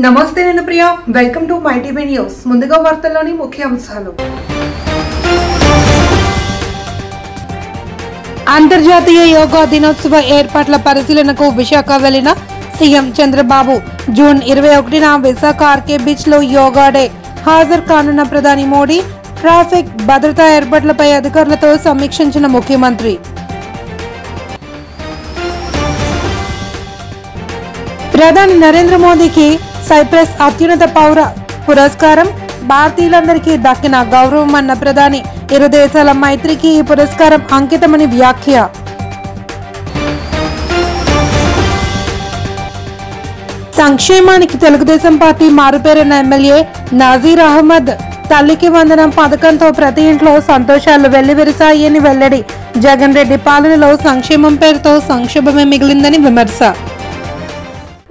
నమస్తే నేను Priya welcome to my TV news ముందుగా వార్తల్లోని ముఖ్య అంశాలు అంతర్జాతీయ యోగా దినోత్సవ ఏర్పాట్ల పరిశీలనకు విశాఖ వెళ్లిన సీఎం చంద్రబాబు జూన్ 21న విశాఖ ఆర్కే బీచ్ లో యోగా డే హాజరు కానున్న ప్రధాని మోడీ ట్రాఫిక్ భద్రతా ఏర్పాట్లపై అధికారులతో సమీక్షించిన ముఖ్యమంత్రి ప్రధాని నరేంద్ర మోదీకి సైప్రస్ అత్యున్నత పౌర పురస్కారం భారతీయులందరికీ దక్కిన గౌరవం అన్న ప్రధాని ఇరు దేశాల మైత్రికి ఈ పురస్కారం అంకితమని వ్యాఖ్య సంక్షేమానికి తెలుగుదేశం పార్టీ మారుపేరిన ఎమ్మెల్యే నజీర్ అహ్మద్ తల్లికి వందనం పథకంతో ప్రతి ఇంట్లో సంతోషాలు వెల్లివిరిశాయని వెల్లడి జగన్ రెడ్డి పాలనలో సంక్షేమం పేరుతో సంక్షోభమే మిగిలిందని విమర్శ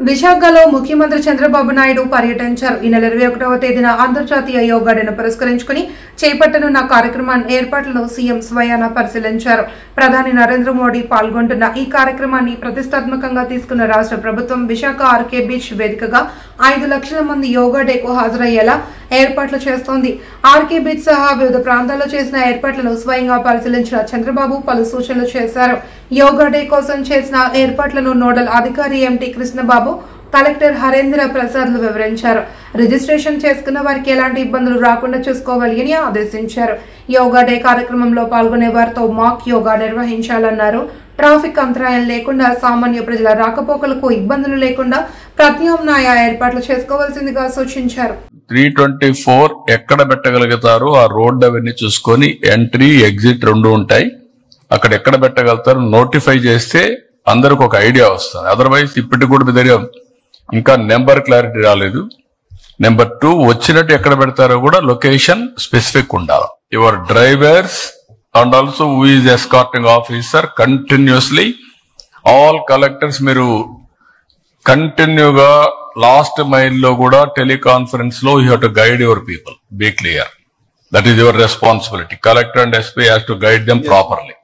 విశాఖలో ముఖ్యమంత్రి చంద్రబాబు నాయుడు పర్యటించారు. ఈ నెల 21వ తేదీన అంతర్జాతీయ యోగా డేను పురస్కరించుకుని చేపట్టనున్న కార్యక్రమాన్ని ఏర్పాట్లను సీఎం స్వయానా పరిశీలించారు. ప్రధాని నరేంద్ర మోడీ పాల్గొంటున్న ఈ కార్యక్రమాన్ని ప్రతిష్టాత్మకంగా తీసుకున్న రాష్ట్ర ప్రభుత్వం విశాఖ ఆర్కే బీచ్ వేదికగా 5 లక్షల మంది యోగా డేకు హాజరయ్యేలా ఏర్పాట్లు చేస్తోంది. ఆర్కే బీచ్ సహా వివిధ ప్రాంతాల్లో చేసిన ఏర్పాట్లను స్వయంగా పరిశీలించిన చంద్రబాబు పలు సూచనలు చేశారు. యోగా డే కోసం చేసిన ఏర్పాట్లను నోడల్ అధికారి ఎంటీ కృష్ణబాబు, కలెక్టర్ హరేంద్ర ప్రసాద్లు వివరించారు. రిజిస్ట్రేషన్ చేసుకున్న వారికి ఎలాంటి ఇబ్బందులు రాకుండా చూసుకోవాలి అని ఆదేశించారు. యోగా డే కార్యక్రమంలో పాల్గొనే వారితో మాక్ యోగా నిర్వహించాలన్నారు. ట్రాఫిక్ అంతరాయం లేకుండా సామాన్య ప్రజల రాకపోకలకు ఇబ్బందులు లేకుండా ప్రత్యామ్నాయ ఏర్పాట్లు చేసుకోవాల్సిందిగా సూచించారు. 324 ఎక్కడ పెట్టగలుగుతారు ఆ రోడ్ అవన్నీ చూసుకొని ఎంట్రీ ఎగ్జిట్ రెండు ఉంటాయి. అక్కడ ఎక్కడ పెట్టగలుగుతారు నోటిఫై చేస్తే అందరికి ఒక ఐడియా వస్తుంది. అదర్వైజ్ ఇప్పటికి కూడా మీ దగ్గర ఇంకా నెంబర్ క్లారిటీ రాలేదు. నెంబర్ 2 వచ్చినట్టు ఎక్కడ పెడతారో కూడా లొకేషన్ స్పెసిఫిక్ ఉండాలి. Your drivers and also who is escorting officer continuously all collectors మీరు కంటిన్యూగా లాస్ట్ మైల్ లో కూడా టెలికాన్ఫరెన్స్ లో you have to guide your people. Be clear, that is your responsibility. Collector and SP has to guide them properly.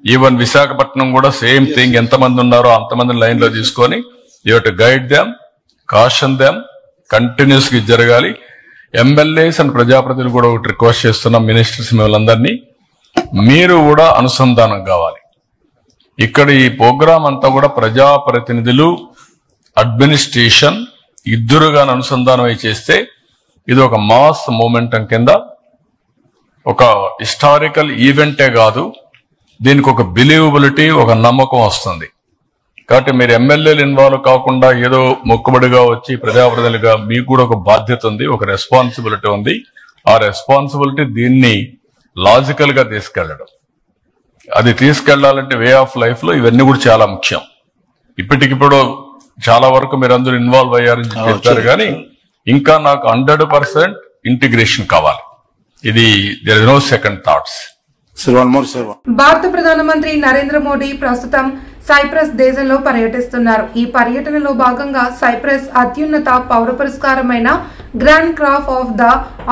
Even Visakhapatnam కూడా same thing. ఎంతమంది ఉన్నారో అంతమంది line లో తీసుకొని you have to guide them, caution them. Continuous గా జరగాలి. MLAs and ప్రజాప్రతినిధులు కూడా ఒకటి రిక్వెస్ట్ చేస్తున్నాం, మినిస్టర్స్ మిమ్మల్ని మీరు కూడా అనుసంధానం కావాలి. ఇక్కడ ఈ ప్రోగ్రామ్ అంతా కూడా ప్రజాప్రతినిధులు అడ్మినిస్ట్రేషన్ ఇద్దరుగా అనుసంధానం అయి చేస్తే ఇది ఒక మాస్ మూమెంటం కింద ఒక హిస్టారికల్ ఈవెంటే కాదు, దీనికి ఒక బిలీవబిలిటీ, ఒక నమ్మకం వస్తుంది. కాబట్టి మీరు ఎమ్మెల్యేలు ఇన్వాల్వ్ కాకుండా ఏదో మొక్కుబడిగా వచ్చి ప్రజాప్రతినిధులుగా మీకు కూడా ఒక బాధ్యత ఉంది, ఒక రెస్పాన్సిబిలిటీ ఉంది. ఆ రెస్పాన్సిబిలిటీ దీన్ని లాజికల్ గా తీసుకెళ్లడం, అది తీసుకెళ్లాలంటే వే ఆఫ్ లైఫ్ లో ఇవన్నీ కూడా చాలా ముఖ్యం. ఇప్పటికిప్పుడు చాలా వరకు మీరు అందరూ ఇన్వాల్వ్ అయ్యారని చెప్తారు, కానీ ఇంకా నాకు 100% ఇంటిగ్రేషన్ కావాలి. ఇది there is no second thoughts. భారత ప్రధానమంత్రి నరేంద్ర మోడీ ప్రస్తుతం సైప్రస్ దేశంలో పర్యటిస్తున్నారు. ఈ పర్యటనలో భాగంగా సైప్రస్ అత్యున్నత పౌర పురస్కారమైన Grand Cross of the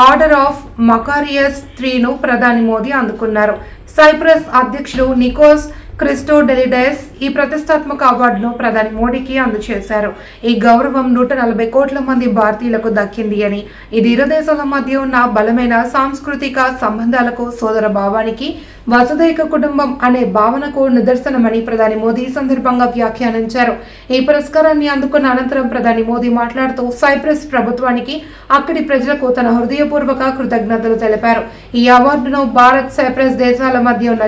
Order of Makarios 3ను ప్రధాని మోదీ అందుకున్నారు. సైప్రస్ అధ్యక్షుడు నికోస్ క్రిస్టోడెలిడెస్ ఈ ప్రతిష్టాత్మక అవార్డును ప్రధాని మోడీకి అందజేశారు. ఈ గౌరవం 140 కోట్ల మంది భారతీయులకు దక్కింది అని, ఇది ఇరు దేశాల మధ్య ఉన్న బలమైన సాంస్కృతిక సంబంధాలకు, సోదర భావానికి, వసుదైక కుటుంబం అనే భావనకు నిదర్శనమని ప్రధాని మోదీ సందర్భంగా వ్యాఖ్యానించారు. ఈ పురస్కారాన్ని అందుకున్న అనంతరం ప్రధాని మోదీ మాట్లాడుతూ సైప్రస్ ప్రభుత్వానికి, అక్కడి ప్రజలకు తన హృదయపూర్వక కృతజ్ఞతలు తెలిపారు. ఈ అవార్డును భారత్ సైప్రస్ దేశాల మధ్య ఉన్న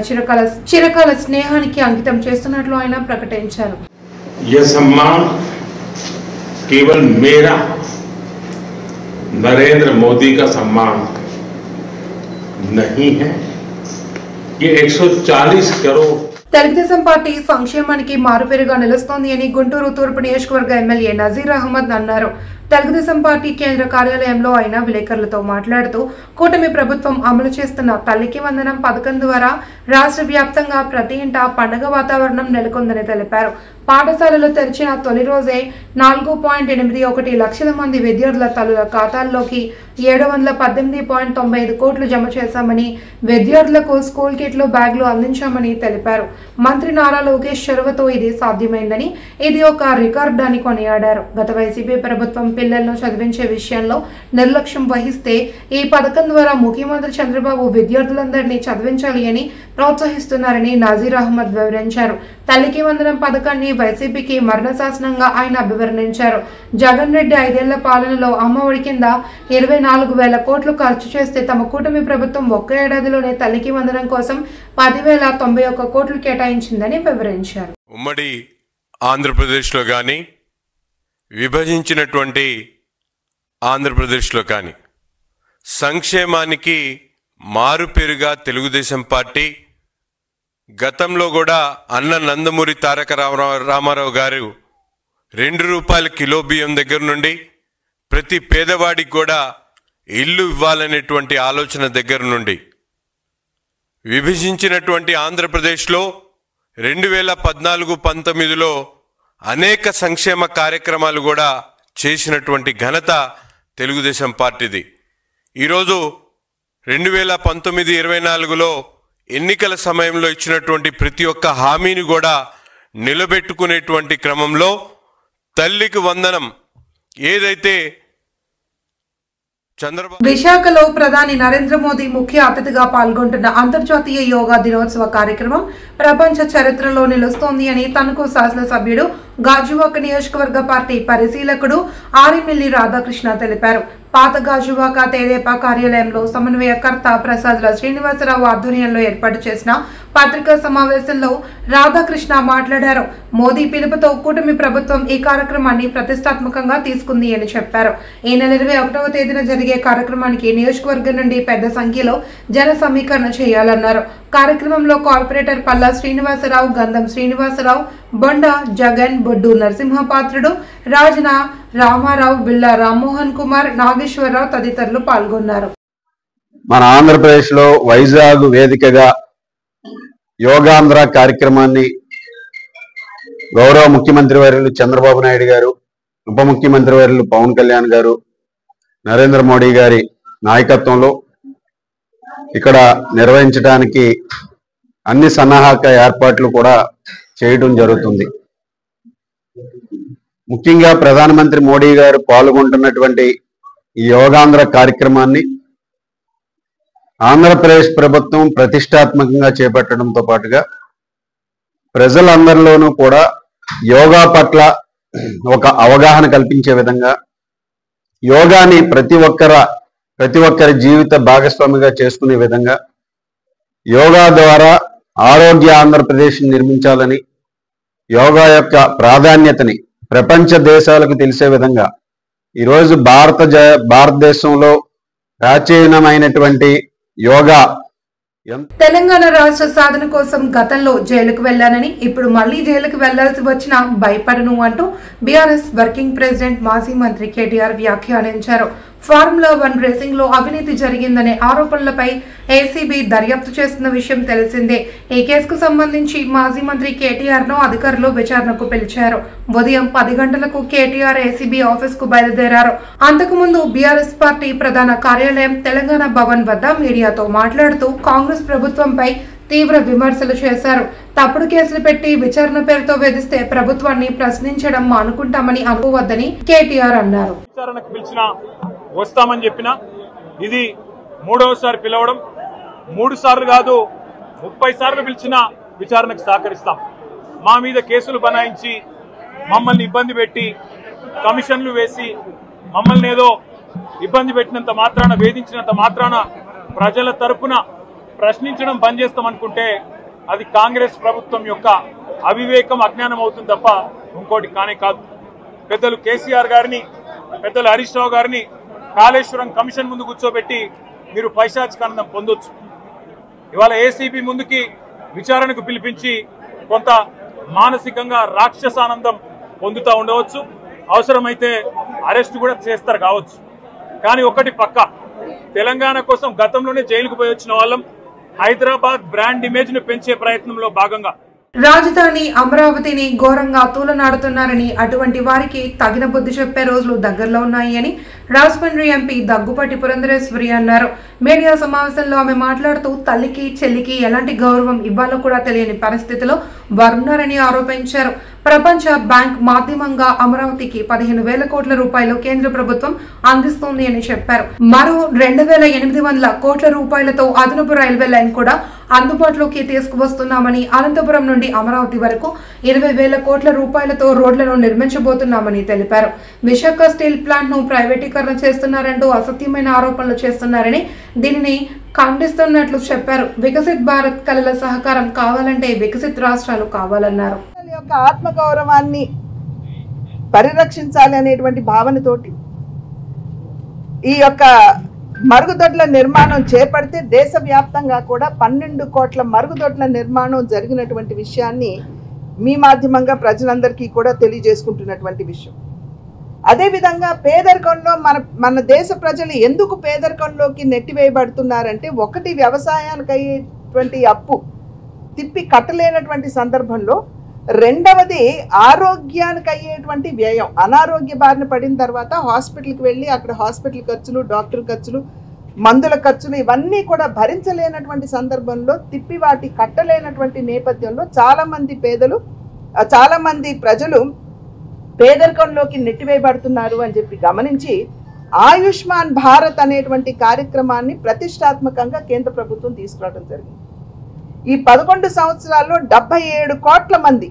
చిరకాల స్నేహానికి అంకితం చేస్తున్నట్లు ఆయన ప్రకటించారు. यह सम्मान केवल मेरा नरेंद्र मोदी का सम्मान नहीं है, ये 140 करोड़ తెలుగుదేశం పార్టీ సంక్షేమానికి మారుపేరుగా నిలుస్తోంది అని గుంటూరు తూర్పు నియోజకవర్గ ఎమ్మెల్యే నజీర్ అహ్మద్ అన్నారు. తెలుగుదేశం పార్టీ కేంద్ర కార్యాలయంలో ఆయన విలేకరులతో మాట్లాడుతూ కూటమి ప్రభుత్వం అమలు చేస్తున్న తల్లికి వందనం పథకం ద్వారా రాష్ట్ర వ్యాప్తంగా ప్రతి ఇంటా పండుగ వాతావరణం నెలకొందని తెలిపారు. పాఠశాలలు తెరిచిన తొలి రోజే 4.81 లక్షల మంది విద్యార్థుల తల్లుల ఖాతాల్లోకి 718.95 కోట్లు జమ చేశామని, విద్యార్థులకు స్కూల్ కిట్లు, బ్యాగులు అందించామని తెలిపారు. మంత్రి నారా లోకేష్ చొరవతో ఇది సాధ్యమైందని, ఇది ఒక రికార్డ్ అని కొనియాడారు. గత వైసీపీ ప్రభుత్వం పిల్లలను చదివించే విషయంలో నిర్లక్ష్యం వహిస్తే ఈ పథకం ద్వారా ముఖ్యమంత్రి చంద్రబాబు విద్యార్థులందరినీ చదివించాలి అని ప్రోత్సహిస్తున్నారని నజీర్ అహ్మద్ వివరించారు. తల్లికి వందనం పథకాన్ని వైసీపీకి మరణ శాసనంగా ఆయన అభివర్ణించారు. జగన్ రెడ్డి 5 ఏళ్ల పాలనలో అమ్మఒడి కింద 24,000 కోట్లు ఖర్చు చేస్తే తమ కూటమి ప్రభుత్వం ఒక్క ఏడాదిలోనే తల్లికి వందనం కోసం 10,091 కోట్లు కేటాయించిందని వివరించారు. ఉమ్మడి ఆంధ్రప్రదేశ్లో కానీ విభజించినటువంటి ఆంధ్రప్రదేశ్లో కానీ సంక్షేమానికి మారుపేరుగా తెలుగుదేశం పార్టీ గతంలో కూడా అన్న నందమూరి తారక రామారావు గారు ₹2 కిలో బియ్యం దగ్గర నుండి ప్రతి పేదవాడికి కూడా ఇల్లు ఇవ్వాలనేటువంటి ఆలోచన దగ్గర నుండి విభజించినటువంటి ఆంధ్రప్రదేశ్లో 2014-19లో అనేక సంక్షేమ కార్యక్రమాలు కూడా చేసినటువంటి ఘనత తెలుగుదేశం పార్టీది. ఈరోజు 2019-24లో ఎన్నికల సమయంలో ఇచ్చినటువంటి ప్రతి ఒక్క హామీని కూడా నిలబెట్టుకునేటువంటి క్రమంలో తల్లికి వందనం ఏదైతే విశాఖలో ప్రధాని నరేంద్ర మోదీ ముఖ్య అతిథిగా పాల్గొంటున్న అంతర్జాతీయ యోగా దినోత్సవ కార్యక్రమం ప్రపంచ చరిత్రలో నిలుస్తోంది అని తణుకు శాసనసభ్యుడు గాజువాక నియోజకవర్గ పార్టీ పరిశీలకుడు ఆరిమిల్లి రాధాకృష్ణ తెలిపారు. పాత గాజువాక తెదేపా కార్యాలయంలో సమన్వయకర్త ప్రసాదుల శ్రీనివాసరావు ఆధ్వర్యంలో ఏర్పాటు చేసిన పత్రికా సమావేశంలో రాధాకృష్ణ మాట్లాడారు. మోదీ పిలుపుతో కూటమి ప్రభుత్వం ఈ కార్యక్రమాన్ని ప్రతిష్టాత్మకంగా తీసుకుంది అని చెప్పారు. ఈ నెల 21వ తేదీన జరిగే కార్యక్రమానికి నియోజకవర్గం నుండి పెద్ద సంఖ్యలో జన సమీకరణ చేయాలన్నారు. కార్యక్రమంలో కార్పొరేటర్ పల్లా శ్రీనివాసరావు, గంధం శ్రీనివాసరావు, బొండ జగన్, బొడ్డు నరసింహపాత్రుడు, రాజన రామారావు, బిల్లా రామ్మోహన్ కుమార్, నాగేశ్వరరావు తదితరులు పాల్గొన్నారు. మన ఆంధ్రప్రదేశ్ లో వైజాగ్ వేదికగా యోగాంధ్ర కార్యక్రమాన్ని గౌరవ ముఖ్యమంత్రి వర్యులు చంద్రబాబు నాయుడు గారు, ఉప ముఖ్యమంత్రి వర్యులు పవన్ కళ్యాణ్ గారు, నరేంద్ర మోడీ గారి నాయకత్వంలో ఇక్కడ నిర్వహించడానికి అన్ని సన్నాహక ఏర్పాట్లు కూడా చేయడం జరుగుతుంది. ముఖ్యంగా ప్రధానమంత్రి మోడీ గారు పాల్గొంటున్నటువంటి ఈ యోగాంధ్ర కార్యక్రమాన్ని ఆంధ్రప్రదేశ్ ప్రభుత్వం ప్రతిష్టాత్మకంగా చేపట్టడంతో పాటుగా ప్రజలందరిలోనూ కూడా యోగా పట్ల ఒక అవగాహన కల్పించే విధంగా యోగాని ప్రతి ఒక్కరి జీవిత భాగస్వామిగా చేసుకునే విధంగా యోగా ద్వారా ఆరోగ్య ఆంధ్రప్రదేశ్ నిర్మించాలని, యోగా యొక్క ప్రాధాన్యతని ప్రపంచ దేశాలకు తెలిసే విధంగా ఈరోజు భారతదేశంలో ప్రాచీనమైనటువంటి యోగా తెలంగాణ రాష్ట్ర సాధన కోసం గతంలో జైలుకు వెళ్లానని, ఇప్పుడు మళ్లీ జైలుకు వెళ్లాల్సి వచ్చినా భయపడను అంటూ బీఆర్ఎస్ వర్కింగ్ ప్రెసిడెంట్ మాజీ మంత్రి కేటీఆర్ వ్యాఖ్యానించారు. ఫార్ములా 1 రేసింగ్ లో అవినీతి జరిగిందనే ఆరోపణలపై ఏసీబీ దర్యాప్తు చేస్తున్న విషయం తెలిసిందే. ఈ కేసుకు సంబంధించి మాజీ మంత్రి కేటీఆర్ ను అధికారులు విచారణకు పిలిచారు. ఉదయం 10 గంటలకు కేటీఆర్ ఏసీబీ ఆఫీస్ కు బయలుదేరారు. అంతకుముందు బీఆర్ఎస్ పార్టీ ప్రధాన కార్యాలయం తెలంగాణ భవన్ వద్ద మీడియాతో మాట్లాడుతూ కాంగ్రెస్ ప్రభుత్వంపై తీవ్ర విమర్శలు చేశారు. తప్పుడు కేసులు పెట్టి విచారణ పేరుతో వేధిస్తే ప్రభుత్వాన్ని ప్రశ్నించడం మానుకుంటామని అనుకోవద్దని కేటీఆర్ అన్నారు. వస్తామని చెప్పిన ఇది 3వసారి పిలవడం, 3 సార్లు కాదు 30 సార్లు పిలిచినా విచారణకు సహకరిస్తాం. మా మీద కేసులు బనాయించి మమ్మల్ని ఇబ్బంది పెట్టి కమిషన్లు వేసి మమ్మల్ని ఏదో ఇబ్బంది పెట్టినంత మాత్రాన, వేధించినంత మాత్రాన ప్రజల తరపున ప్రశ్నించడం బంద్ చేస్తామనుకుంటే అది కాంగ్రెస్ ప్రభుత్వం యొక్క అవివేకం, అజ్ఞానం అవుతుంది తప్ప ఇంకోటి కానే కాదు. పెద్దలు కేసీఆర్ గారిని, పెద్దలు హరీష్ రావు గారిని కాళేశ్వరం కమిషన్ ముందు కూర్చోబెట్టి మీరు పైశాచికానందం పొందొచ్చు. ఇవాళ ఏసీబీ ముందుకి విచారణకు పిలిపించి కొంత మానసికంగా రాక్షసానందం పొందుతూ ఉండవచ్చు. అవసరమైతే అరెస్ట్ కూడా చేస్తారు కావచ్చు. కానీ ఒకటి పక్క, తెలంగాణ కోసం గతంలోనే జైలుకు పోయి వచ్చిన వాళ్ళం హైదరాబాద్ బ్రాండ్ ఇమేజ్ ను పెంచే ప్రయత్నంలో భాగంగా రాజధాని అమరావతిని ఘోరంగా తూలనాడుతున్నారని, అటువంటి వారికి తగిన బుద్ధి చెప్పే రోజులు దగ్గరలో ఉన్నాయి అని రాజమండ్రి ఎంపీ దగ్గుపాటి పురంధరేశ్వరి అన్నారు. మీడియా సమావేశంలో ఆమె మాట్లాడుతూ తల్లికి చెల్లికి ఎలాంటి గౌరవం ఇవ్వాలో కూడా తెలియని పరిస్థితిలో వారున్నారని ఆరోపించారు. ప్రపంచ బ్యాంక్ మాధ్యమంగా అమరావతికి 15,000 కోట్ల రూపాయలు కేంద్ర ప్రభుత్వం అందిస్తోంది అని చెప్పారు. మరో 2,800 కోట్ల రూపాయలతో అదనపు రైల్వే లైన్ కూడా అందుబాటులోకి తీసుకువస్తున్నామని, అనంతపురం నుండి అమరావతి వరకు 20,000 కోట్ల రూపాయలతో రోడ్లను నిర్మించబోతున్నామని తెలిపారు. విశాఖ స్టీల్ ప్లాంట్ ను ప్రైవేటీకరణ చేస్తున్నారంటూ అసత్యమైన ఆరోపణలు చేస్తున్నారని, దీనిని ఖండిస్తున్నట్లు చెప్పారు. వికసిత్ భారత్ కళల సహకారం కావాలంటే వికసిత్ రాష్ట్రాలు కావాలన్నారు. ఆత్మగౌరవాన్ని పరిరక్షించాలి అనేటువంటి భావనతోటి ఈ యొక్క మరుగుదొడ్ల నిర్మాణం చేపడితే దేశవ్యాప్తంగా కూడా 12 కోట్ల మరుగుదొడ్ల నిర్మాణం జరిగినటువంటి విషయాన్ని మీ మాధ్యమంగా ప్రజలందరికీ కూడా తెలియజేసుకుంటున్నటువంటి విషయం. అదేవిధంగా పేదరికంలో మన దేశ ప్రజలు ఎందుకు పేదరికంలోకి నెట్టివేయబడుతున్నారంటే, ఒకటి వ్యవసాయానికి అయ్యేటువంటి అప్పు తిప్పి కట్టలేనటువంటి సందర్భంలో, రెండవది ఆరోగ్యానికి అయ్యేటువంటి వ్యయం. అనారోగ్య బారిన పడిన తర్వాత హాస్పిటల్కి వెళ్ళి అక్కడ హాస్పిటల్ ఖర్చులు, డాక్టర్ ఖర్చులు, మందుల ఖర్చులు ఇవన్నీ కూడా భరించలేనటువంటి సందర్భంలో తిప్పి వాటి కట్టలేనటువంటి నేపథ్యంలో చాలామంది ప్రజలు పేదరికంలోకి నెట్టివేయబడుతున్నారు అని చెప్పి గమనించి ఆయుష్మాన్ భారత్ అనేటువంటి కార్యక్రమాన్ని ప్రతిష్టాత్మకంగా కేంద్ర ప్రభుత్వం తీసుకురావడం జరిగింది. ఈ 11 సంవత్సరాల్లో 77 కోట్ల మంది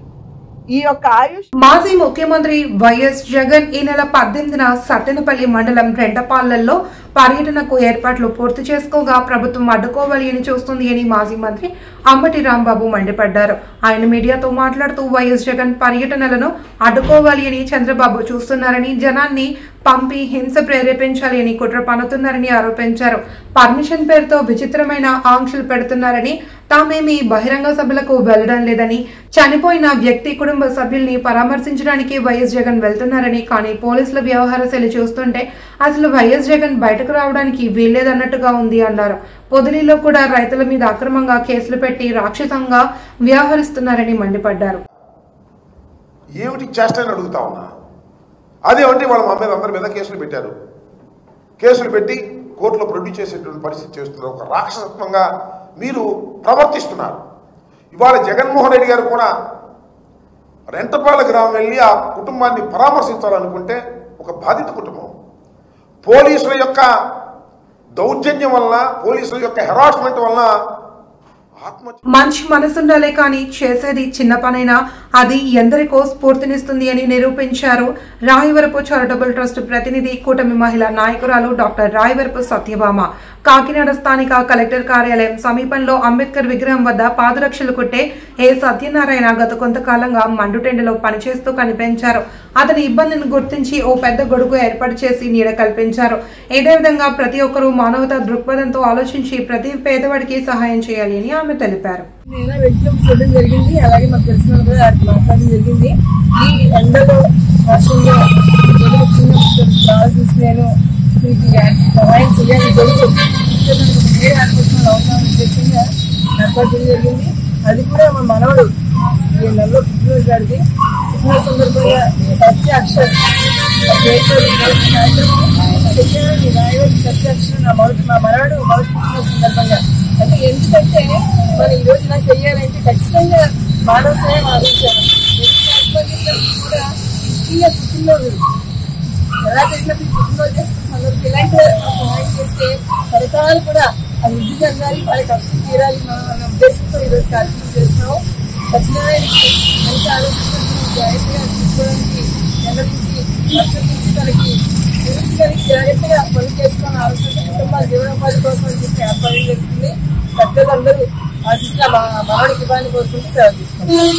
ఈ యొక్క ఆయుష్. మాజీ ముఖ్యమంత్రి వైఎస్ జగన్ ఈ నెల 18న సత్తెనపల్లి మండలం రెంటపాళ్లలో పర్యటనకు ఏర్పాట్లు పూర్తి చేసుకోగా ప్రభుత్వం అడ్డుకోవాలి అని చూస్తుంది అని మాజీ మంత్రి అంబటి రాంబాబు మండిపడ్డారు. ఆయన మీడియాతో మాట్లాడుతూ వైఎస్ జగన్ పర్యటనలను అడ్డుకోవాలి అని చంద్రబాబు చూస్తున్నారని, జనాన్ని పంపి హింస ప్రేరేపించాలి అని కుట్ర పన్నుతున్నారని ఆరోపించారు. పర్మిషన్ పేరుతో విచిత్రమైన ఆంక్షలు పెడుతున్నారని, తామేమి బహిరంగ సభలకు వెళ్లడం లేదని, చనిపోయిన వ్యక్తి కుటుంబ సభ్యుల్ని పరామర్శించడానికి వైఎస్ జగన్ వెళ్తున్నారని, కానీ పోలీసుల వ్యవహార శైలి చూస్తుంటే అసలు వైఎస్ జగన్ బయటకు రావడానికి వీల్లేదన్నట్టుగా ఉంది అన్నారు. పొదిలిలో కూడా రైతుల మీద అక్రమంగా కేసులు పెట్టి రాక్షసంగా వ్యవహరిస్తున్నారని మండిపడ్డారు. ఏమిటి చేష్టని అడుగుతా ఉన్నా. అదేమంటే వాళ్ళ మా మీద అందరి మీద కేసులు పెట్టారు. కేసులు పెట్టి కోర్టులో ప్రొడ్యూస్ చేసేటువంటి పరిస్థితి చేస్తున్నారు. ఒక రాక్షసత్వంగా మీరు ప్రవర్తిస్తున్నారు. ఇవాళ జగన్మోహన్ రెడ్డి గారు కూడా రెంటపాళ్ళ గ్రామం వెళ్ళి ఆ కుటుంబాన్ని పరామర్శించాలనుకుంటే ఒక బాధిత కుటుంబం పోలీసుల యొక్క దౌర్జన్యం వలన, పోలీసుల యొక్క హెరాస్మెంట్ వలన మంచి మనసుండాలే కానీ చేసేది చిన్న పనైనా అది ఎందరికో స్ఫూర్తినిస్తుంది అని నిరూపించారు రాయవరపు చారిటబుల్ ట్రస్ట్ ప్రతినిధి, కూటమి మహిళా నాయకురాలు డాక్టర్ రాయవరపు సత్యభామ. కాకినాడ స్థానిక కలెక్టర్ కార్యాలయం సమీపంలో అంబేద్కర్ విగ్రహం వద్ద పాదరక్షలు కుట్టే ఏ సత్యనారాయణ గత కొంతకాలంగా మండుటెండలో పనిచేస్తూ కనిపించారు. అతని ఇబ్బందిని గుర్తించి ఓ పెద్ద గొడుగు ఏర్పాటు చేసి నీడ కల్పించారు. ఇదే విధంగా ప్రతి ఒక్కరూ మానవతా దృక్పథంతో ఆలోచించి ప్రతి పేదవాడికి సహాయం చేయాలి అని ఆమె తెలిపారు. జరిగింది, అలాగే మాకు తెలిసిన మాట్లాడడం జరిగింది. ఈ ఎండలో వర్షంలో నేను మీకు సహాయం చేయాలి గొడుగు అవసరం ఉద్దేశంగా ఏర్పాటు జరిగింది. అది కూడా మా మనవడు ఈ నెలలో పుట్టినరోజు గారికి పుట్టినరోజు సందర్భంగా సత్య అక్షర్ సత్య అక్షర్ మా మనవడు మొదటి పుట్టినరోజు సందర్భంగా. అంటే ఎందుకంటే మనం ఈ రోజు ఇలా చెయ్యాలంటే ఖచ్చితంగా మానవ సహాయం ఆలోచించాను. కూడా ముఖ్యంగా పుట్టినరోజు ఎలా చేసినప్పుడు పుట్టినరోజు చేసుకున్న సందర్భంగా ఇలాంటి సహాయం చేస్తే ఫలితాలు కూడా అది వృద్ధి చెందాలి, వాళ్ళ కష్టం తీరాలి మన ఉద్దేశంతో ఈరోజు కార్యక్రమం చేస్తున్నాము. సత్యనారాయణకి మంచి ఆలోచన జాగ్రత్తగా తీసుకోవడానికి నిర్ణయించి వర్షం నుంచి తనకి జాగ్రత్తగా పనులు చేసుకుని ఆలోచన కుటుంబాల జీవనోపాధి కోసం చెప్పి ఏర్పాటు జరుగుతుంది. పెద్దలందరూ ఆశిస్తున్న మనవడికి ఇవ్వాలని కోరుకుంటూ సేవ తీసుకుంటారు.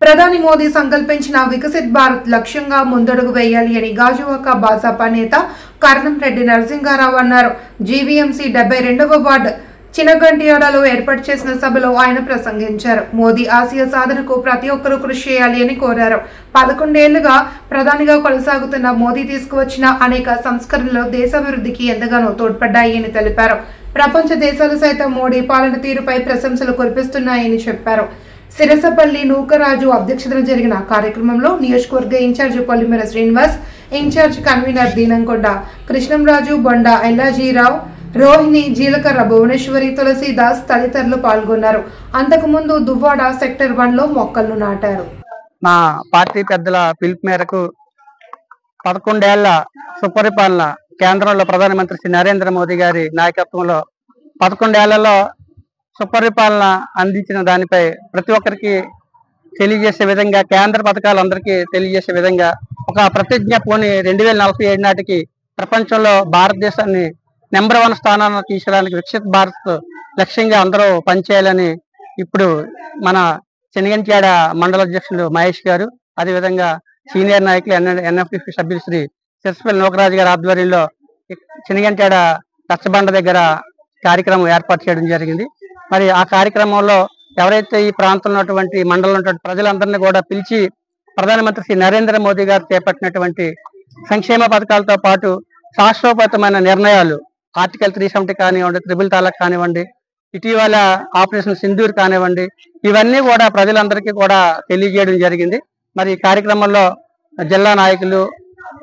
ప్రధాని మోదీ సంకల్పించిన వికసిత్ భారత్ లక్ష్యంగా ముందడుగు వేయాలి అని గాజువాక భాజపా నేత కర్ణంరెడ్డి నరసింహారావు అన్నారు. జీవీఎంసీ 72వ వార్డు చినగంటియాడలో ఏర్పాటు చేసిన సభలో ఆయన ప్రసంగించారు. మోదీ ఆశయ సాధనకు ప్రతి ఒక్కరూ కృషి చేయాలి అని కోరారు. 11 ఏళ్లుగా ప్రధానిగా కొనసాగుతున్న మోదీ తీసుకువచ్చిన అనేక సంస్కరణలు దేశాభివృద్ధికి ఎంతగానో తోడ్పడ్డాయి అని తెలిపారు. ప్రపంచ దేశాలు సైతం మోడీ పాలన తీరుపై ప్రశంసలు కురిపిస్తున్నాయని చెప్పారు. సిరసపల్లి నూకరాజు అధ్యక్షతన జరిగిన కార్యక్రమంలో నియోజకవర్గ ఇన్ఛార్జి పొలిమేర శ్రీనివాస్, ఇన్ఛార్జ్ కన్వీనర్ దీనంకొండ కృష్ణంరాజు, బొండ ఎల్లాజీరావు, రోహిణి, జీలకర్ర భువనేశ్వరి, తులసీదాస్ తదితరులు పాల్గొన్నారు. అంతకుముందు దువ్వాడ సెక్టర్ 1లో మొక్కలను నాటారు. మా పార్టీ పెద్దల పిలుపు మేరకు 11 ఏళ్ల సుపరిపాలన కేంద్రంలో ప్రధానమంత్రి శ్రీ నరేంద్ర మోదీ గారి నాయకత్వంలో 11 ఏళ్లలో సుపరిపాలన అందించిన దానిపై ప్రతి ఒక్కరికి తెలియజేసే విధంగా, కేంద్ర పథకాలు అందరికీ తెలియజేసే విధంగా ఒక ప్రతిజ్ఞ పూని 2047 నాటికి ప్రపంచంలో భారతదేశాన్ని నెంబర్ 1 స్థానాన్ని తీసుకోవడానికి వికసిత్ భారత్ లక్ష్యంగా అందరూ పనిచేయాలని ఇప్పుడు మన చెనిగంట్యాడ మండల అధ్యక్షులు మహేష్ గారు, అదేవిధంగా సీనియర్ నాయకులు ఎన్ఎఫ్టిపి సభ్యులు శ్రీ సిరసపల్లి నూకరాజు గారి ఆధ్వర్యంలో చెనిగంట్యాడ రచ్చబండ దగ్గర కార్యక్రమం ఏర్పాటు చేయడం జరిగింది. మరి ఆ కార్యక్రమంలో ఎవరైతే ఈ ప్రాంతంలో ఉన్నటువంటి మండలంలో ఉన్నటువంటి ప్రజలందరినీ కూడా పిలిచి ప్రధానమంత్రి శ్రీ నరేంద్ర మోదీ గారు చేపట్టినటువంటి సంక్షేమ పథకాలతో పాటు శాశ్వతమైన నిర్ణయాలు ఆర్టికల్ 370 కానివ్వండి, ట్రిపుల్ తలాక్ కానివ్వండి, ఇటీవల ఆపరేషన్ సింధూర్ కానివ్వండి, ఇవన్నీ కూడా ప్రజలందరికీ కూడా తెలియజేయడం జరిగింది. మరి ఈ కార్యక్రమంలో జిల్లా నాయకులు,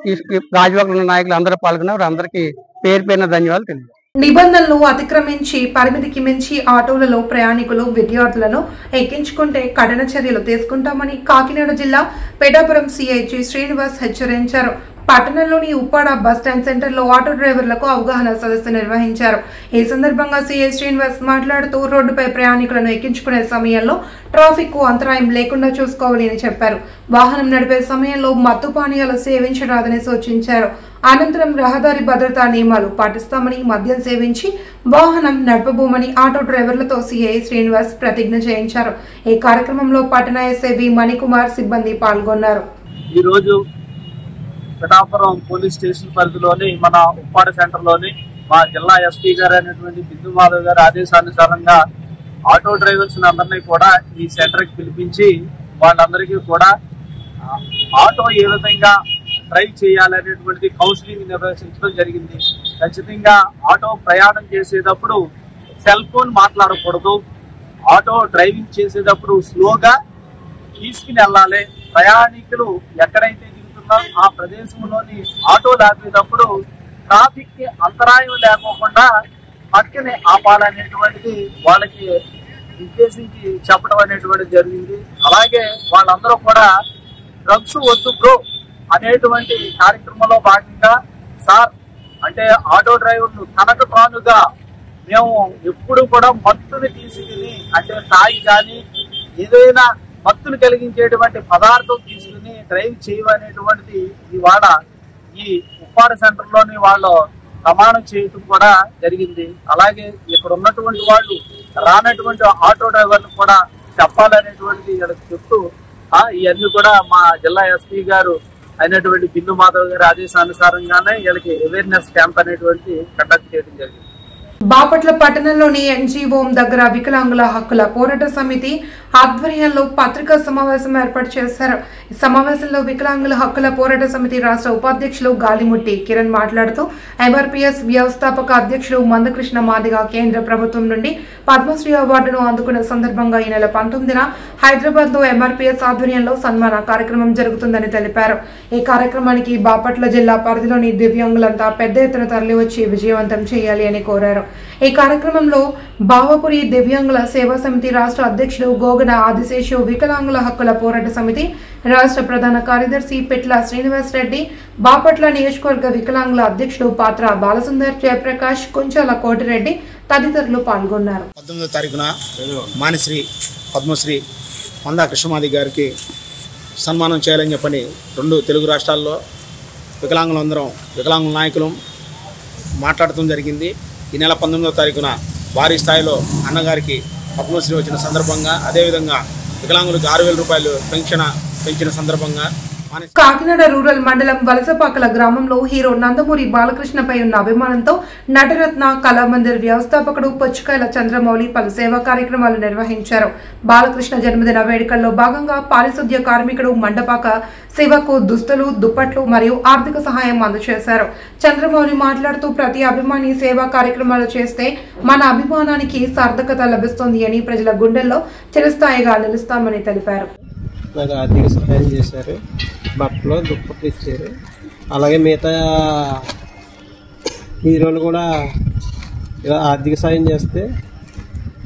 ఈ రాజవర్గ నాయకులు అందరూ పాల్గొన్నారు. అందరికీ పేరు పేరున ధన్యవాదాలు తెలియజేస్తారు. నిబంధనలు అతిక్రమించి పరిమితికి మించి ఆటోలలో ప్రయాణికులు, విద్యార్థులను ఎక్కించుకుంటే కఠిన చర్యలు తీసుకుంటామని కాకినాడ జిల్లా పెడాపురం సిఐజి శ్రీనివాస్ హెచ్చరించారు. పట్టణంలోని ఉప్పాడ బస్టాండ్ సెంటర్లో ఆటో డ్రైవర్లకు అవగాహన సదస్సు నిర్వహించారు. ఈ సందర్భంగా సిఐ శ్రీనివాస్ మాట్లాడుతూ రోడ్డుపై ప్రయాణికులను ఎక్కించుకునే సమయంలో ట్రాఫిక్ కు అంతరాయం లేకుండా చూసుకోవాలి అని చెప్పారు. వాహనం నడిపే సమయంలో మత్తు పానీయాలు సేవించరాదని సూచించారు. అనంతరం రహదారి భద్రతా నియమాలు పాటిస్తామని, మద్యం సేవించి వాహనం నడపబోమని ఆటో డ్రైవర్లతో సిఐ శ్రీనివాస్ ప్రతిజ్ఞ చేయించారు. ఈ కార్యక్రమంలో పట్టణ ఎస్ఐ వి మణికుమార్ సిబ్బంది పాల్గొన్నారు. ఈరోజు పిఠాపురం పోలీస్ స్టేషన్ పరిధిలోని మన ఉప్పాడ సెంటర్లోని మా జిల్లా ఎస్పీ గారు అయినటువంటి బిందు మాధవ్ గారి ఆదేశానుసారంగా ఆటో డ్రైవర్స్ అందరినీ కూడా ఈ సెంటర్కి పిలిపించి వాళ్ళందరికీ కూడా ఆటో ఏ విధంగా డ్రైవ్ చేయాలనేటువంటి కౌన్సిలింగ్ నిర్వహించడం జరిగింది. ఖచ్చితంగా ఆటో ప్రయాణం చేసేటప్పుడు సెల్ ఫోన్ మాట్లాడకూడదు, ఆటో డ్రైవింగ్ చేసేటప్పుడు స్లోగా తీసుకుని వెళ్ళాలి. ప్రయాణికులు ఎక్కడైతే ఆ ప్రదేశంలోని ఆటోలు ఆపేటప్పుడు ట్రాఫిక్ కి అంతరాయం లేకోకుండా పక్కనే ఆపాలనేటువంటిది వాళ్ళకి ఉద్దేశించి చెప్పడం అనేటువంటిది జరిగింది. అలాగే వాళ్ళందరూ కూడా డ్రగ్స్ వద్దు బ్రో అనేటువంటి కార్యక్రమంలో భాగంగా సార్ అంటే ఆటో డ్రైవర్లు తనకు తానుగా మేము ఎప్పుడు కూడా మత్తుని తీసుకుని అంటే తాయి కానీ ఏదైనా మత్తులు కలిగించేటువంటి పదార్థం తీసుకుని డ్రైవ్ చేయవనేటువంటిది ఇవాళ ఈ ఉప్పాడ సెంటర్ లోని వాళ్ళు ప్రమాణం చేయటం కూడా జరిగింది. అలాగే ఇక్కడ ఉన్నటువంటి వాళ్ళు రానటువంటి ఆటో డ్రైవర్లు కూడా చెప్పాలనేటువంటిది వీళ్ళకి చెప్తూ ఇవన్నీ కూడా మా జిల్లా ఎస్పీ గారు అయినటువంటి బిందు మాధవ్ గారి ఆదేశానుసారంగానే వీళ్ళకి అవేర్నెస్ క్యాంప్ అనేటువంటి కండక్ట్ చేయడం జరిగింది. బాపట్ల పట్టణంలోని ఎన్జీఓ దగ్గర వికలాంగుల హక్కుల పోరాట సమితి ఆధ్వర్యంలో పత్రికా సమావేశం ఏర్పాటు చేశారు. ఈ సమావేశంలో వికలాంగుల హక్కుల పోరాట సమితి రాష్ట్ర ఉపాధ్యక్షులు గాలిముట్టి కిరణ్ మాట్లాడుతూ ఎంఆర్పీఎస్ వ్యవస్థాపక అధ్యక్షులు మందకృష్ణ మాదిగ కేంద్ర ప్రభుత్వం నుండి పద్మశ్రీ అవార్డును అందుకున్న సందర్భంగా ఈ నెల 19న హైదరాబాద్ లో ఎంఆర్పీఎస్ ఆధ్వర్యంలో సన్మాన కార్యక్రమం జరుగుతుందని తెలిపారు. ఈ కార్యక్రమానికి బాపట్ల జిల్లా పరిధిలోని దివ్యాంగులంతా పెద్ద ఎత్తున తరలివచ్చి విజయవంతం చేయాలి అని కోరారు. ఈ కార్యక్రమంలో బావపురి దివ్యాంగుల సేవా సమితి రాష్ట్ర అధ్యక్షులు గోగన ఆదిశేషు, వికలాంగుల హక్కుల పోరాట సమితి రాష్ట్ర ప్రధాన కార్యదర్శి పెట్ల శ్రీనివాస్ రెడ్డి, బాపట్ల నియోజకవర్గ వికలాంగుల అధ్యక్షుడు పాత్ర బాలసుందర్, జయప్రకాష్, కుంచాల కోటిరెడ్డి తదితరులు పాల్గొన్నారు. 19వ తారీఖున మానిశ్రీ పద్మశ్రీ మందా కృష్ణమాది గారికి సన్మానం చేయాలని చెప్పని 2 తెలుగు రాష్ట్రాల్లో వికలాంగులందరం వికలాంగుల నాయకులు మాట్లాడటం జరిగింది. ఈ నెల 19వ తారీఖున భారీ స్థాయిలో అన్నగారికి పద్మశ్రీ వచ్చిన సందర్భంగా, అదేవిధంగా వికలాంగులకు 6,000 రూపాయలు పెంచిన సందర్భంగా కాకినాడ రూరల్ మండలం వలసపాకల గ్రామంలో హీరో నందమూరి బాలకృష్ణపై ఉన్న అభిమానంతో నటరత్న కళామందిర్ వ్యవస్థాపకుడు పొచ్చుకాయల చంద్రమౌళి పలు సేవా కార్యక్రమాలు నిర్వహించారు. బాలకృష్ణ జన్మదిన వేడుకల్లో భాగంగా పారిశుద్ధ్య కార్మికుడు మండపాక శివకు దుస్తులు, దుప్పట్లు మరియు ఆర్థిక సహాయం అందజేశారు. చంద్రమౌళి మాట్లాడుతూ ప్రతి అభిమాని సేవా కార్యక్రమాలు చేస్తే మన అభిమానానికి సార్థకత లభిస్తుంది అని, ప్రజల గుండెల్లో చిరస్థాయిగా నిలుస్తామని తెలిపారు. నాకు ఆర్థిక సహాయం చేశారు, బట్టలు దుప్పట్లు ఇచ్చారు. అలాగే మిగతా హీరోలు కూడా ఇలా ఆర్థిక సాయం చేస్తే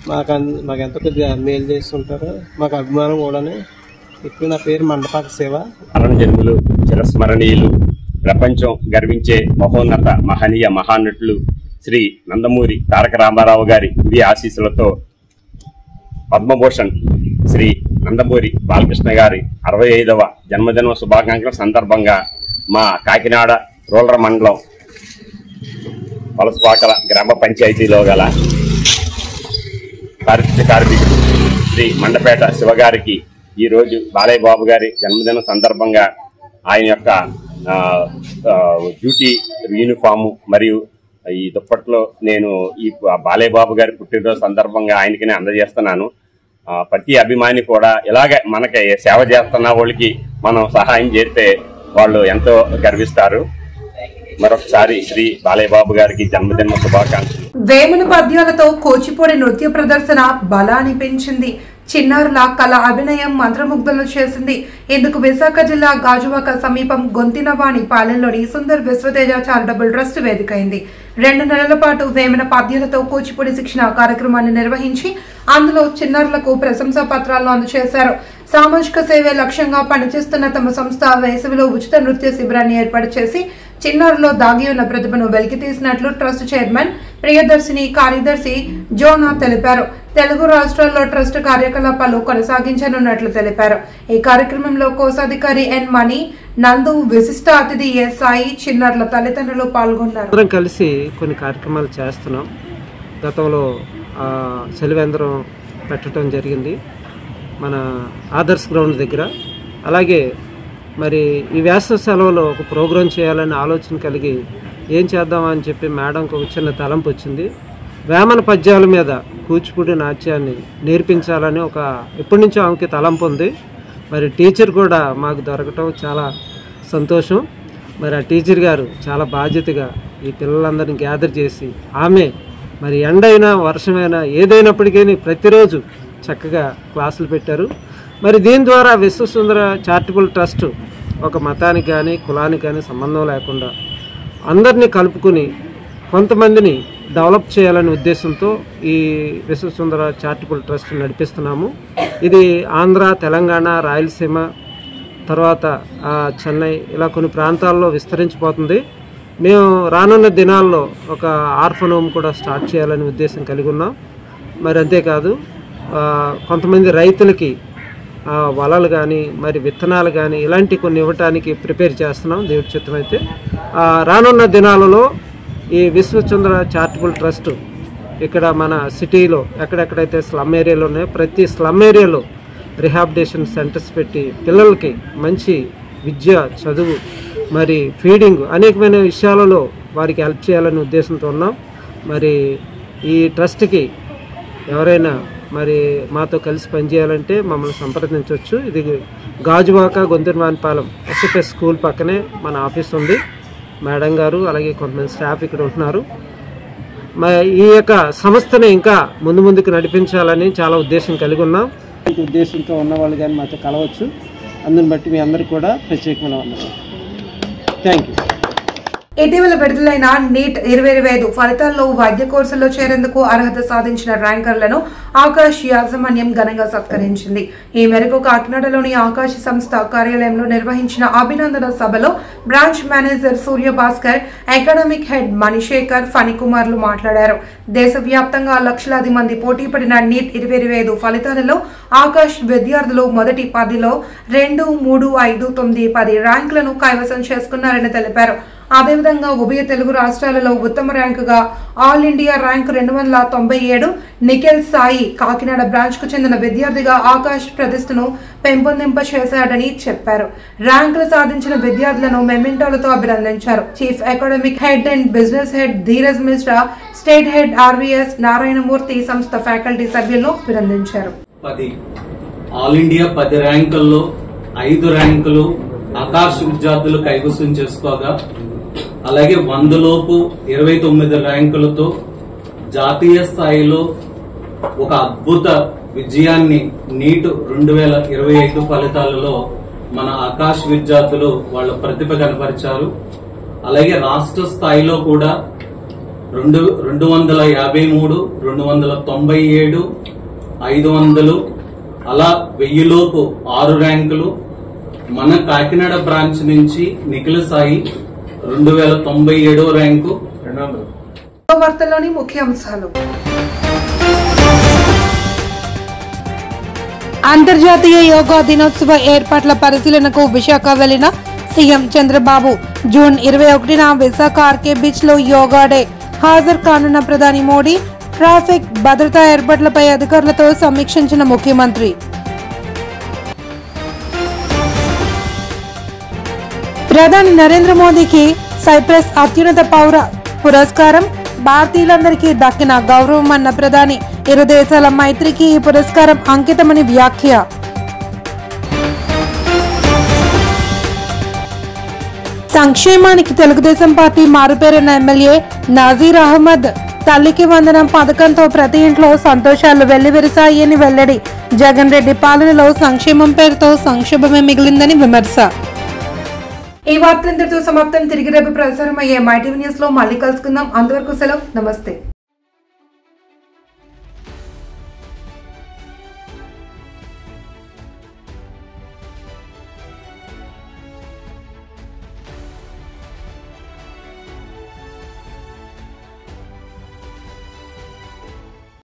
మాకు ఎంతో కొద్దిగా మేలు చేస్తుంటారు. మాకు అభిమానం కూడా ఇప్పుడు నా పేరు మండపాక శివ. జన్ములు చిరస్మరణీయులు, ప్రపంచం గర్వించే మహోన్నత మహనీయ మహానటులు శ్రీ నందమూరి తారక రామారావు గారి దివ్య ఆశీస్సులతో పద్మభూషణ్ శ్రీ నందమూరి బాలకృష్ణ గారి 65వ జన్మదిన శుభాకాంక్షల సందర్భంగా మా కాకినాడ రూరల్ మండలం వలసపాకల గ్రామ పంచాయతీలో గల పారిశుద్ధ్య కార్మికుడు శ్రీ మండపేట శివగారికి ఈరోజు బాలయ్య బాబు గారి జన్మదిన సందర్భంగా ఆయన యొక్క డ్యూటీ యూనిఫాము మరియు ఈ దుప్పట్లో నేను ఈ బాలయ్య బాబు గారి పుట్టినరోజు సందర్భంగా ఆయనకి అందజేస్తున్నాను. ప్రతి అభిమాని కూడా ఇలాగే మనకి సేవ చేస్తున్న వాళ్ళకి మనం సహాయం చేస్తే వాళ్ళు ఎంతో గర్విస్తారు. మరొకసారి శ్రీ బాలయ్య బాబు గారికి జన్మదిన శుభాకాంక్షలు. వేమన పద్యాలతో కూచిపూడి నృత్య ప్రదర్శన బలాన్ని పెంచింది. చిన్నారుల కళ అభినయం మంత్రముగ్ధులను చేసింది. ఇందుకు విశాఖ జిల్లా గాజువాక సమీపం గొంతినవాణి పాలెంలోని సుందర్ విశ్వతేజ చారిటబుల్ ట్రస్ట్ వేదికైంది. 2 నెలల పాటు వేమన పద్యాలతో కూచిపూడి శిక్షణ కార్యక్రమాన్ని నిర్వహించి అందులో చిన్నారులకు ప్రశంసా పత్రాలను అందజేశారు. సామాజిక సేవే లక్ష్యంగా పనిచేస్తున్న తమ సంస్థ వేసవిలో ఉచిత నృత్య శిబిరాన్ని ఏర్పాటు చేసి చిన్నారులో దాగి ఉన్న ప్రతిభను వెలికితీసినట్లు ట్రస్ట్ చైర్మన్ ప్రియదర్శిని కార్యదర్శి జోనా తెలిపారు. తెలుగు రాష్ట్రాల్లో ట్రస్ట్ కార్యకలాపాలు కొనసాగించనున్నట్లు తెలిపారు. ఈ కార్యక్రమంలో కోశాధికారి ఎన్ మణి, నందు, విశిష్ట అతిథి ఎస్ సాయి, చిన్నారుల తల్లిదండ్రులు పాల్గొన్నారు. అందరం కలిసి కొన్ని కార్యక్రమాలు చేస్తున్నాం. గతంలో సెలవేంద్రం పెట్టడం జరిగింది మన ఆదర్శ్ గ్రౌండ్ దగ్గర. అలాగే మరి ఈ వేసవి సెలవులో ఒక ప్రోగ్రాం చేయాలని ఆలోచన కలిగి ఏం చేద్దామని చెప్పి మేడంకు ఒక చిన్న తలంపు వచ్చింది. వేమన పద్యాల మీద కూచిపూడి నాట్యాన్ని నేర్పించాలని ఎప్పటి నుంచో ఆమెకి తలంపు ఉంది. మరి టీచర్ కూడా మాకు దొరకటం చాలా సంతోషం. మరి ఆ టీచర్ గారు చాలా బాధ్యతగా ఈ పిల్లలందరినీ గ్యాదర్ చేసి ఆమె మరి ఎండైనా వర్షమైనా ఏదైనప్పటికీ ప్రతిరోజు చక్కగా క్లాసులు పెట్టారు. మరి దీని ద్వారా విశ్వసుందర చారిటబుల్ ట్రస్ట్ ఒక మతానికి కానీ కులానికి కానీ సంబంధం లేకుండా అందరినీ కలుపుకుని కొంతమందిని డెవలప్ చేయాలనే ఉద్దేశంతో ఈ విశ్వసుందర చారిటబుల్ ట్రస్ట్ నడిపిస్తున్నాము. ఇది ఆంధ్ర, తెలంగాణ, రాయలసీమ, తర్వాత చెన్నై ఇలా కొన్ని ప్రాంతాల్లో విస్తరించిపోతుంది. మేము రానున్న దినాల్లో ఒక ఆర్ఫన్ హోమ్ కూడా స్టార్ట్ చేయాలనే ఉద్దేశం కలిగి ఉన్నాం. మరి అంతేకాదు కొంతమంది రైతులకి వలలు కానీ మరి విత్తనాలు కానీ ఇలాంటి కొన్ని ఇవ్వటానికి ప్రిపేర్ చేస్తున్నాం దేవుడి చిత్తం అయితే. రానున్న దినాలలో ఈ విశ్వసుందర చారిటబుల్ ట్రస్ట్ ఇక్కడ మన సిటీలో ఎక్కడెక్కడైతే స్లమ్ ఏరియాలు ఉన్నాయో ప్రతి స్లమ్ ఏరియాలో రిహాబిలిటేషన్ సెంటర్స్ పెట్టి పిల్లలకి మంచి విద్య, చదువు, మరి ఫీడింగ్ అనేకమైన విషయాలలో వారికి హెల్ప్ చేయాలనే ఉద్దేశంతో ఉన్నాం. మరి ఈ ట్రస్ట్కి ఎవరైనా మరి మాతో కలిసి పనిచేయాలంటే మమ్మల్ని సంప్రదించవచ్చు. ఇది గాజువాక గొంతినవానిపాలెం ఎస్ఎఫ్ఎస్ స్కూల్ పక్కనే మన ఆఫీస్ ఉంది. మేడం గారు అలాగే కొంతమంది స్టాఫ్ ఇక్కడ ఉంటున్నారు. ఈ యొక్క సంస్థని ఇంకా ముందుకు నడిపించాలని చాలా ఉద్దేశం కలిగి ఉన్నాం. ఉద్దేశంతో ఉన్నవాళ్ళు కానీ మాతో కలవచ్చు. అందుని బట్టి మీ అందరికీ కూడా ప్రత్యేకమైన వందనాలు. Thank you. ఇటీవల విడుదలైన నీట్ 2025 ఫలితాల్లో వైద్య కోర్సుల్లో చేరేందుకు అర్హత సాధించిన ర్యాంకర్లను ఆకాష్ యాజమాన్యం ఘనంగా సత్కరించింది. ఈ మేరకు కాకినాడలోని ఆకాష్ సంస్థ కార్యాలయంలో నిర్వహించిన అభినందన సభలో branch manager Suryabhaskar, academic head Manisekhar, ఫణికుమార్లు మాట్లాడారు. దేశవ్యాప్తంగా లక్షలాది మంది పోటీపడిన నీట్ 2025 ఫలితాలలో ఆకాష్ విద్యార్థులు మొదటి 10లో 2, 3, 5, 9, 10 ర్యాంకులను కైవసం చేసుకున్నారని తెలిపారు. అదేవిధంగా ఉభయ తెలుగు రాష్ట్రాలలో ఉత్తమ ర్యాంకుగా all India rank 297 Nikhil Sai Kakinada branch కు చెందిన విద్యార్థిగా ఆకాష్ ప్రతిష్టను పెంపొందింపచేశాడని చెప్పారు. ర్యాంకులు సాధించిన విద్యార్థులను మెమెంటోలతో అభినందించారు. Chief academic head and business head Dheeraj Mishra, state head RVS Narayanamurthy సంస్థ ఫ్యాకల్టీ సభ్యులను అభినందించారు. ఆల్ ఇండియా 10 ర్యాంకుల్లో 5 ర్యాంకులు ఆకాష్ విద్యార్థులు కైవసం చేసుకోగా, అలాగే 100 లోపు 29 ర్యాంకులతో జాతీయ స్థాయిలో ఒక అద్భుత విజయాన్ని నీట్ 2025 ఫలితాలలో మన ఆకాష్ విద్యార్థులు వాళ్ళ ప్రతిభ కనపరిచారు. అలాగే రాష్ట్ర స్థాయిలో కూడా 253, 297, 500, అలా 1000 లోపు 6 ర్యాంకులు. మన కాకినాడ బ్రాంచ్ నుంచి నిఖిల సాయి 2097వ ర్యాంకు. వార్తల్లోని ముఖ్యాంశాలు. అంతర్జాతీయ యోగా దినోత్సవ ఏర్పాట్ల పరిశీలనకు విశాఖ వెళ్లిన సీఎం చంద్రబాబు. జూన్ 21న విశాఖ ఆర్కే బీచ్ లో యోగా డే. హాజరు కానున్న ప్రధాని మోడీ. ట్రాఫిక్ భద్రతా ఏర్పాట్లపై అధికారులతో సమీక్షించిన ముఖ్యమంత్రి. ప్రధాని నరేంద్ర మోదీకి సైప్రస్ అత్యున్నత పౌర పురస్కారం. భారతీయులందరికీ దక్కిన గౌరవం అన్న ప్రధాని. ఇరు దేశాల మైత్రికి ఈ పురస్కారం అంకితమని వ్యాఖ్య. సంక్షేమానికి తెలుగుదేశం పార్టీ మారుపేరున్న ఎమ్మెల్యే నజీర్ అహ్మద్. తల్లికి వందనం పథకంతో ప్రతి ఇంట్లో సంతోషాలు వెల్లివిరిశాయని వెల్లడి. జగన్ రెడ్డి పాలనలో సంక్షేమం పేరుతో సంక్షోభమే మిగిలిందని విమర్శ. ఈ వార్తలందరితో సమాప్తం. తిరిగి రేపు ప్రసారం అయ్యే మై టీవీ న్యూస్ లో మళ్ళీ కలుసుకుందాం. అంతవరకు సెలవు. నమస్తే.